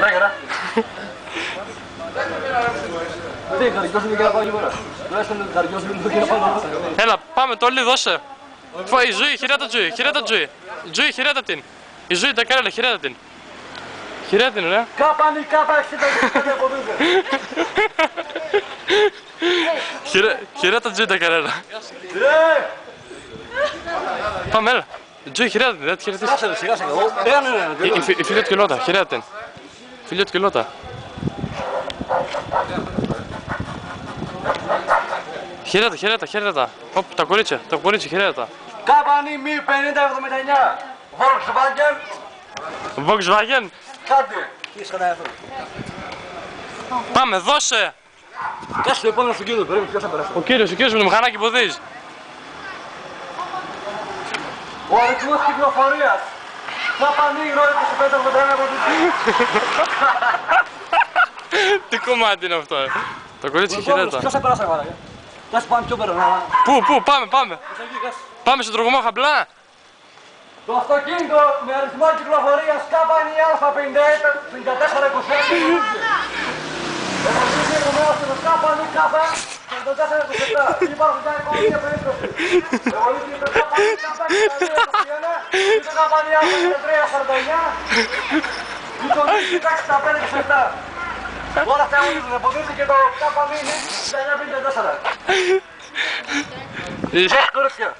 Ναι, καλά. Τι, καρδιώσουμε και να πάω εκεί πέρα. Τουλάχιστον καρδιώσουμε και να πάω. Έλα, πάμε το όλοι, δώσε. Η ζωή, χειράτα ζωή, χειράτα ζωή. Ζωή, χειράτα την. Η ζωή τα καρέλα, χειράτα την. Χειράτα την, ωραία. Κάπανη, κάπα, 60 από δείτε. Χειράτα ζωή τα καρέλα. Πάμε, έλα. Ζωή, χειράτα την, δεν τη χειρατήσεις. Κάσε, σιγά σιγά. Η φιλιότικη λότα, χειράτα την. Φιλιότικη λότα. Χειράτα, χειράτα, χειράτα. Οπ, τα κορίτσια, χειράτα. Κάπανη, μη 50-79. Volkswagen. Κάντε. Τι σκατά. Πάμε, δώσε. Κάτσε το επόμενο στον κύριο, πρέπει ποιος θα περάσει. Ο κύριος με το μηχανάκι ποδίζει. Ο αριθμός κυκλοφορίας. Κάπανη, ρόλε 25-81 από την. Τι κομμάτι είναι αυτό, Το κορίτσι χειρέτα. Ποιος θα περάσει αγορά. Κάτσε πάμε πιο πέρα. Πού, πάμε. Πάμε στον τρογωμό χαμπλά. Το αυτοκίνητο με αριθμό κυκλοφορίας Κάπανη Α54-26. Εποχή επομένως το Κάπανη Κάπα 44-27. Υπάρχουν και ακόμα μία περίπτωση. Εποχή το Κάπανη Κάπα 62-21. Και το Κάπανη Α53-49. Και το 65-27. Όλα αυτά έχουν υποδείξει και το Κάπανη 1954. Κορίτσια.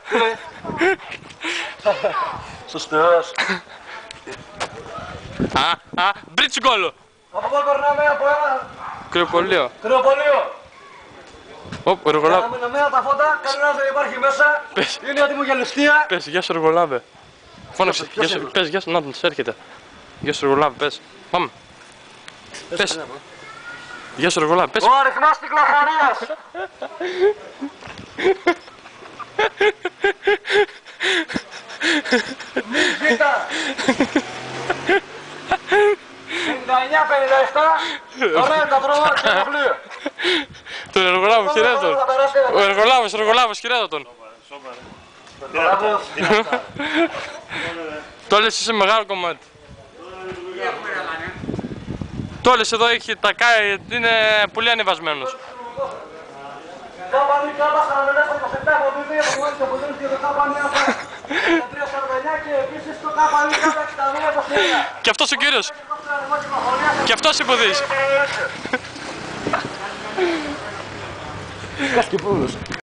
Σωστός. Μπρίτσικολο. Από εδώ περνάμε από ένα Κρυοπολείο. Οπ, εργολάβε. αναμεναμένα τα φώτα, κανένας δεν υπάρχει μέσα. Είναι έτοιμο για ληστεία. Πες, γεια σου εργολάβε. Φώναξε, πες, γεια σου, να τον έρχεται. Γεια σου εργολάβε, πες. Πάμε. Πες. Γεια σου εργολάβε, πες. Ο αριθμός κυκλοφορίας. Μη ζήτα. 59-57. Ωραία τα πρόβα και το πλοίο. Τον εργολάβο, χειρέτα τον. Ο εργολάβος, χειρέτα τον. Το λες είσαι μεγάλο κομμάτι. Το λες εδώ έχει τα κάει, είναι πολύ ανεβασμένος. Κάπανη κάπα 44-27 από την ίδια που μόλις αποδείξει και το Κάπανη Α53-49 και επίσης το Κάπανη Α62-21. Και αυτός ο κύριος. Και αυτός υποδείς. Κάτσε και πούλος.